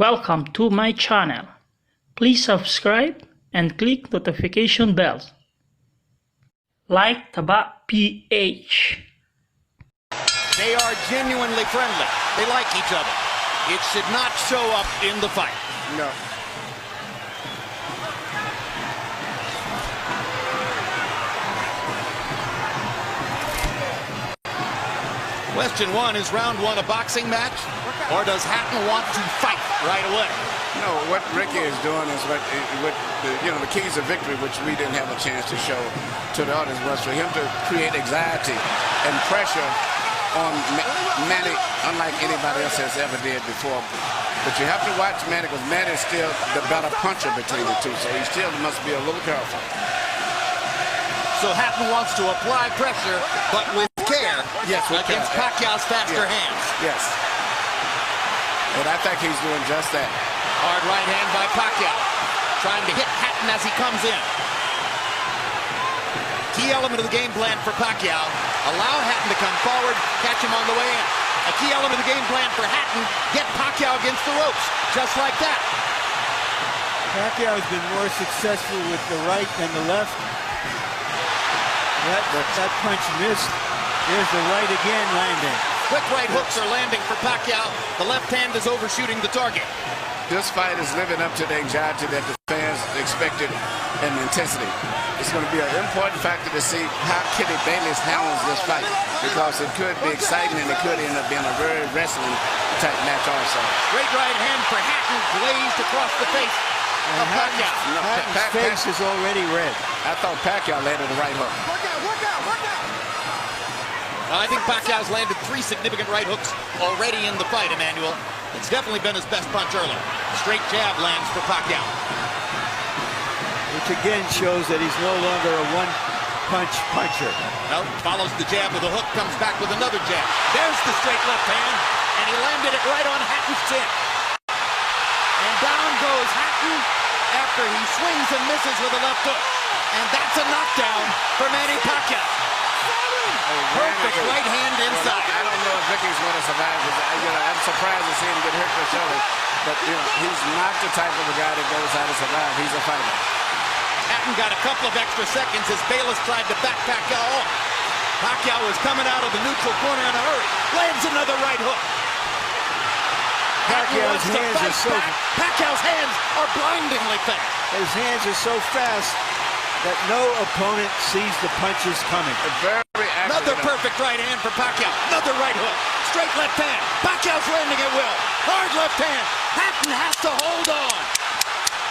Welcome to my channel. Please subscribe and click notification bells. Like Taba PH. They are genuinely friendly. They like each other. It should not show up in the fight. No. Question one, is round one a boxing match? Or does Hatton want to fight right away? No, what Ricky is doing is what the keys of victory, which we didn't have a chance to show to the audience, was for him to create anxiety and pressure on Manny, unlike anybody else has ever did before. But you have to watch Manny, because Manny is still the better puncher between the two, so he still must be a little careful. So Hatton wants to apply pressure, but with care, yes, against Pacquiao's faster hands. Yes. And I think he's doing just that. Hard right hand by Pacquiao, trying to hit Hatton as he comes in. Key element of the game plan for Pacquiao, allow Hatton to come forward, catch him on the way in. A key element of the game plan for Hatton, get Pacquiao against the ropes, just like that. Pacquiao has been more successful with the right than the left. That punch missed. There's the right again landing. Quick right hooks are landing for Pacquiao. The left hand is overshooting the target. This fight is living up to the anxiety that the fans expected and the intensity. It's going to be an important factor to see how Kenny Bailey's handles this fight, because it could be exciting and it could end up being a very wrestling type match also. Great right hand for Hatton, glazed across the face of Pacquiao. Hatton's face is already red. I thought Pacquiao landed the right hook. I think Pacquiao's landed 3 significant right hooks already in the fight, Emmanuel. It's definitely been his best punch early. Straight jab lands for Pacquiao. Which again shows that he's no longer a one-punch puncher. No, follows the jab with a hook, comes back with another jab. There's the straight left hand, and he landed it right on Hatton's chin. And down goes Hatton after he swings and misses with a left hook. And that's a knockdown for MannyPacquiao. Perfect right hand inside. I don't know if Ricky's going to survive. I'm surprised to see him get hurt for shoulder. But he's not the type of a guy that goes out to survive. He's a fighter. Hatton got a couple of extra seconds as Bayless tried to back Pacquiao off. Pacquiao was coming out of the neutral corner in a hurry. Lands another right hook. Pacquiao's hands are so Pacquiao's hands are blindingly fast. His hands are so fast that no opponent sees the punches coming. Another perfect right hand for Pacquiao. Another right hook. Straight left hand. Pacquiao's landing at will. Hard left hand. Hatton has to hold on.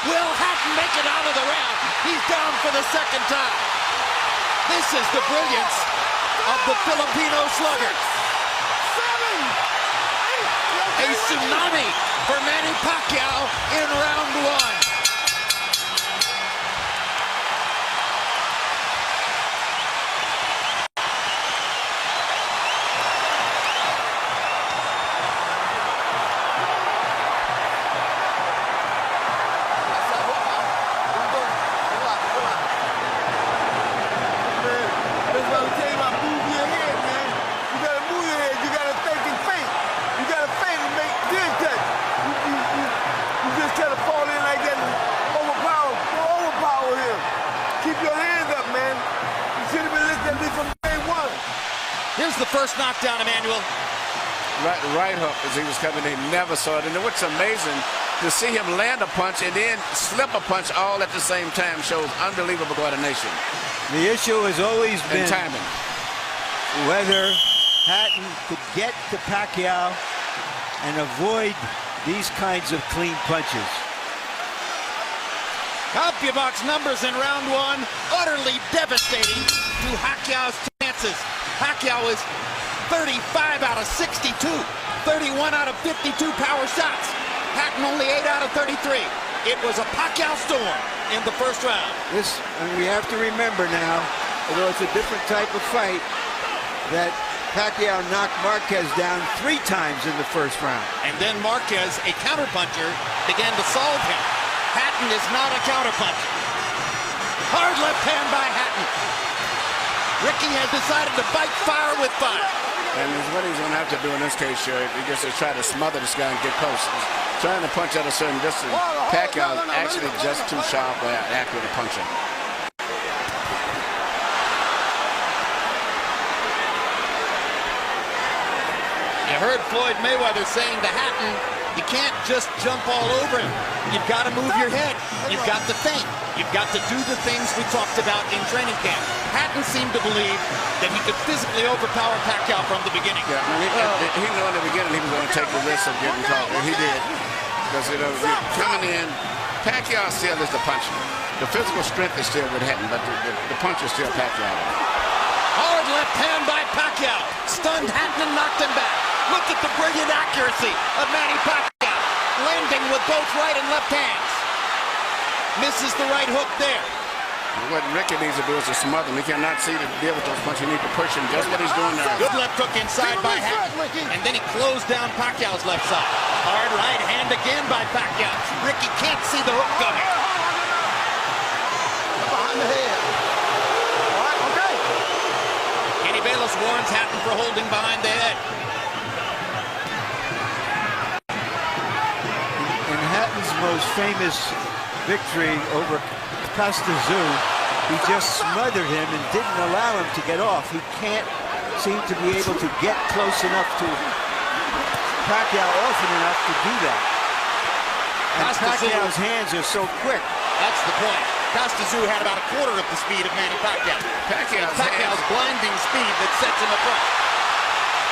Will Hatton make it out of the round? He's down for the second time. This is the brilliance of the Filipino slugger. A tsunami for MannyPacquiao in round one. Here's the first knockdown, Emmanuel. Right hook as he was coming in. Never saw it. And what's amazing, to see him land a punch and then slip a punch all at the same time shows unbelievable coordination. The issue has always been timing. Whether Hatton could get to Pacquiao and avoid these kinds of clean punches. CompuBox numbers in round one, utterly devastating to Pacquiao's chances. Pacquiao is 35 out of 62, 31 out of 52 power shots. Hatton only 8 out of 33. It was a Pacquiao storm in the first round. And we have to remember now, although it's a different type of fight, that Pacquiao knocked Marquez down 3 times in the first round. And then Marquez, a counterpuncher, began to solve him. Hatton is not a counterpuncher. Hard left hand by Hatton. Ricky has decided to fight fire with fire. And what he's going to have to do in this case, he just to try to smother this guy and get close. He's trying to punch at a certain distance. Pacquiao is actually just too sharp or accurate a puncher. You heard Floyd Mayweather saying to Hatton, you can't just jump all over him. You've got to move your head. You've got to think. You've got to do the things we talked about in training camp. Hatton seemed to believe that he could physically overpower Pacquiao from the beginning. Yeah, he knew in the beginning he was going to take the risk of getting caught, and he did. Because, coming in, Pacquiao still is the puncher. The physical strength is still with Hatton, but the punch is still Pacquiao. Hard left hand by Pacquiao. Stunned Hatton and knocked him back. Look at the brilliant accuracy of MannyPacquiao. Landing with both right and left hands. Misses the right hook there. What Ricky needs to do is to smother him. He cannot see to deal with those punches. He needs to push him. Just what he's doing there. Good left hook inside by Hatton. And then he closed down Pacquiao's left side. Hard right hand again by Pacquiao. Ricky can't see the hook coming. Behind the head. All right, okay. Kenny Bayless warns Hatton for holding behind the head. In Hatton's most famous victory over Costa, he just smothered him and didn't allow him to get off. He can't seem to be able to get close enough to Pacquiao often enough to do that. And Pacquiao's hands are so quick. That's the point. Costa had about a quarter of the speed of MannyPacquiao. Pacquiao's blinding speed that sets him apart.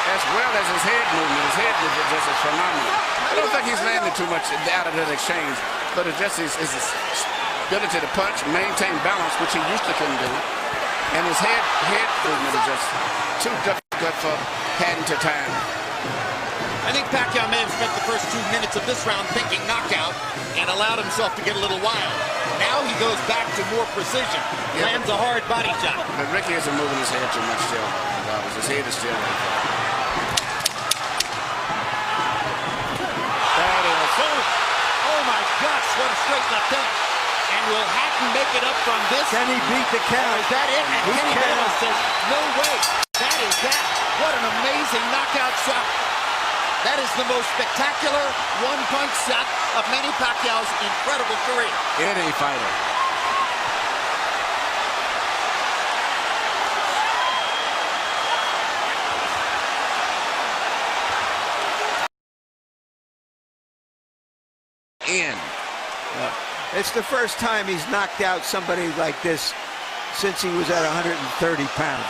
As well as his head movement. His head movement just is phenomenal. I don't think he's landing too much out of that exchange, but it's just his ability to punch, maintain balance, which he used to couldn't do. And his head movement is just too difficult for Hatton to time. I think Pacquiao may have spent the first 2 minutes of this round thinking knockout and allowed himself to get a little wild. Now he goes back to more precision. Lands a hard body shot. But Ricky isn't moving his head too much still. His head is still right there. That is oh my gosh, what a straight left hand. And will Hatton make it up from this? Can he beat the count? Is that it? And Kenny Bayless says, no way. That is that. What an amazing knockout shot. That is the most spectacular one-punch shot of MannyPacquiao's incredible career. Any fighter. It's the first time he's knocked out somebody like this since he was at 130 pounds.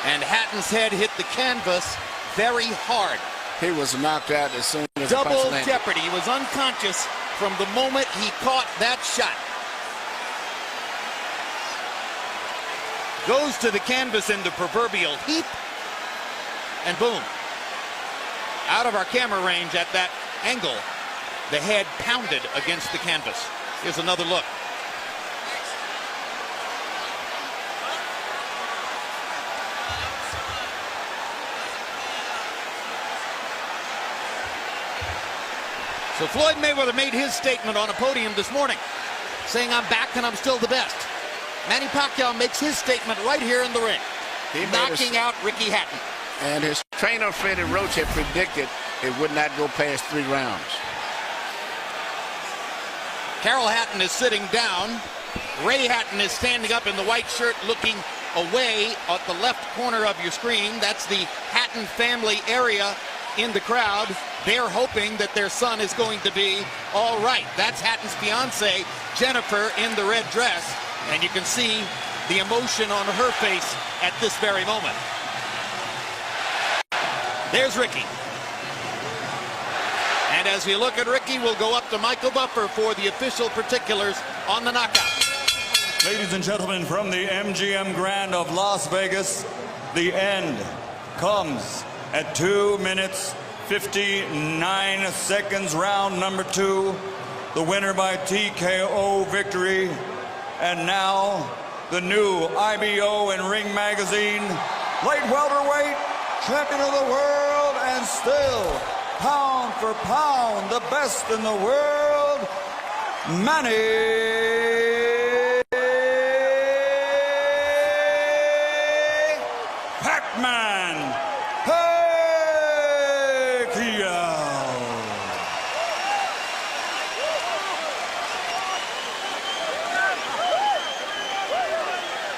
And Hatton's head hit the canvas very hard. He was knocked out as soon as double jeopardy. He was unconscious from the moment he caught that shot. Goes to the canvas in the proverbial heap, and boom. Out of our camera range at that angle, the head pounded against the canvas. Here's another look. So Floyd Mayweather made his statement on a podium this morning, saying, I'm back and I'm still the best. Manny Pacquiao makes his statement right here in the ring, knocking out Ricky Hatton. And his trainer, Freddie Roach, had predicted it would not go past 3 rounds. Carol Hatton is sitting down. Ray Hatton is standing up in the white shirt looking away at the left corner of your screen. That's the Hatton family area in the crowd. They're hoping that their son is going to be all right. That's Hatton's fiance, Jennifer, in the red dress. And you can see the emotion on her face at this very moment. There's Ricky. And as we look at Ricky, we'll go up to Michael Buffer for the official particulars on the knockout. Ladies and gentlemen, from the MGM Grand of Las Vegas, the end comes at 2 minutes, 59 seconds, round number 2. The winner by TKO victory. And now, the new IBO and Ring Magazine light welterweight champion of the world, and still, pound for pound, the best in the world, Manny Pacquiao.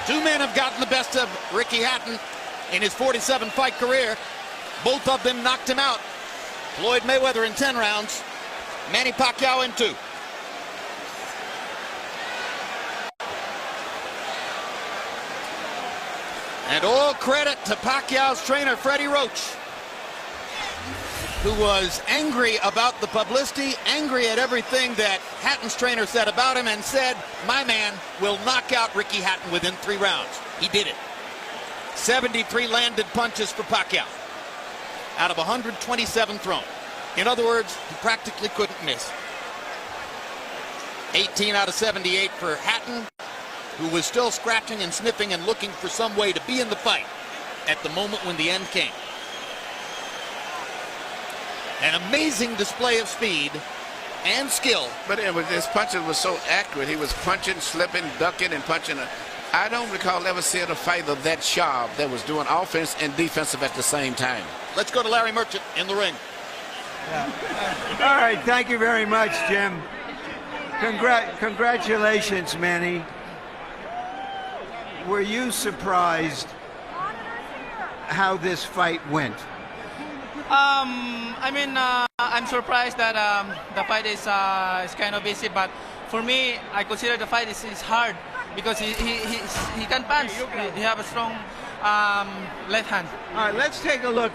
Two men have gotten the best of Ricky Hatton in his 47-fight career. Both of them knocked him out. Floyd Mayweather in 10 rounds, Manny Pacquiao in 2. And all credit to Pacquiao's trainer, Freddie Roach, who was angry about the publicity, angry at everything that Hatton's trainer said about him, and said, my man will knock out Ricky Hatton within 3 rounds. He did it. 73 landed punches for Pacquiao out of 127 thrown. In other words, he practically couldn't miss. 18 out of 78 for Hatton, who was still scratching and sniffing and looking for some way to be in the fight at the moment when the end came. An amazing display of speed and skill. But his punches were so accurate. He was punching, slipping, ducking, and punching. I don't recall ever seeing a fighter that sharp that was doing offense and defensive at the same time. Let's go to Larry Merchant in the ring. All right, thank you very much, Jim. Congratulations, Manny. Were you surprised how this fight went? I'm surprised that the fight is kind of easy, but for me, I consider the fight is hard because he can punch. He have a strong left hand. All right, let's take a look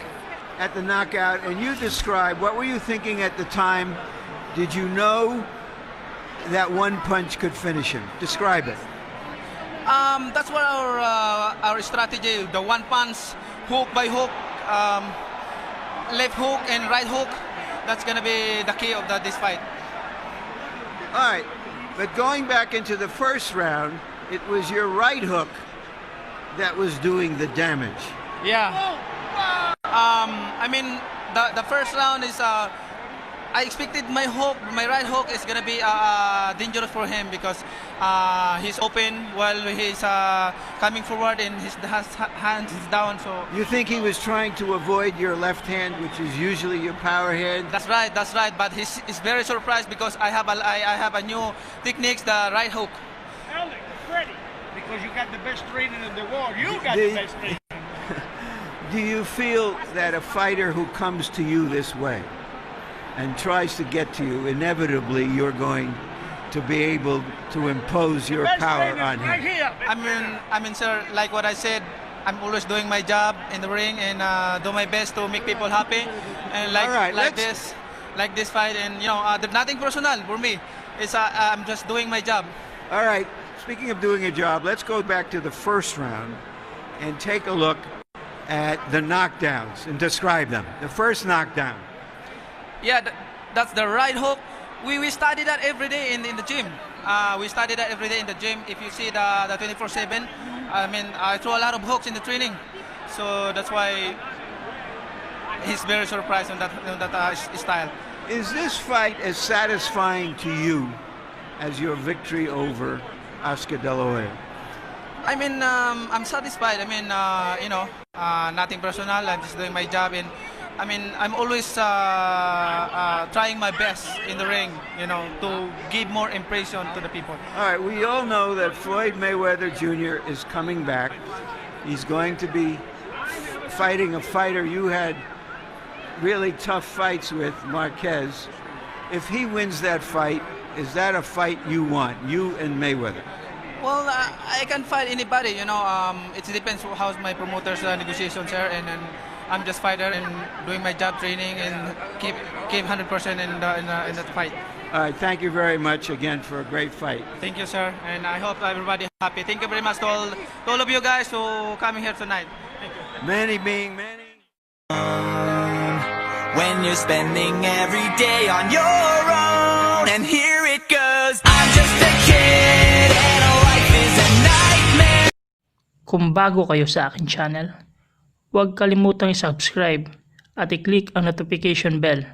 at the knockout, and you describe, what were you thinking at the time? Did you know that one punch could finish him? Describe it. That's what our strategy, the one punch, hook by hook, left hook and right hook. That's gonna be the key of this fight. All right, but going back into the first round, it was your right hook that was doing the damage. Yeah. The first round is I expected my right hook is gonna be dangerous for him because he's open while he's coming forward and his hands is down. So you think he was trying to avoid your left hand, which is usually your power hand? That's right. But he's very surprised because I have a new techniques, the right hook. Freddie, because you got the best training in the world. You got the best training. Do you feel that a fighter who comes to you this way and tries to get to you, inevitably you're going to be able to impose your power on him? Right here. Sir, like what I said, I'm always doing my job in the ring and do my best to make people happy. And like this fight, and there's nothing personal for me. It's I'm just doing my job. All right. Speaking of doing a job, let's go back to the first round and take a look at the knockdowns and describe them. The first knockdown. Yeah, that's the right hook. We study that every day in the gym. We study that every day in the gym. If you see the 24/7, I throw a lot of hooks in the training. So that's why he's very surprised on that style. Is this fight as satisfying to you as your victory over Oscar De La Hoya? I'm satisfied. Nothing personal. I'm just doing my job, and I'm always trying my best in the ring, to give more impression to the people. All right, we all know that Floyd Mayweather Jr. is coming back. He's going to be fighting a fighter you had really tough fights with, Marquez. If he wins that fight, is that a fight you want, you and Mayweather? Well, I can fight anybody, it depends how my promoter's negotiations are, and I'm just fighter and doing my job, training, and keep 100% in that fight. All right, thank you very much again for a great fight. Thank you, sir, and I hope everybody happy. Thank you very much to all of you guys who coming here tonight. Thank you. Manny being Manny. When you're spending every day on your own, and here it goes, I'm just a kid and life is a nightmare. Kung bago kayo sa akin channel, huwag kalimutang i-subscribe at i-click ang notification bell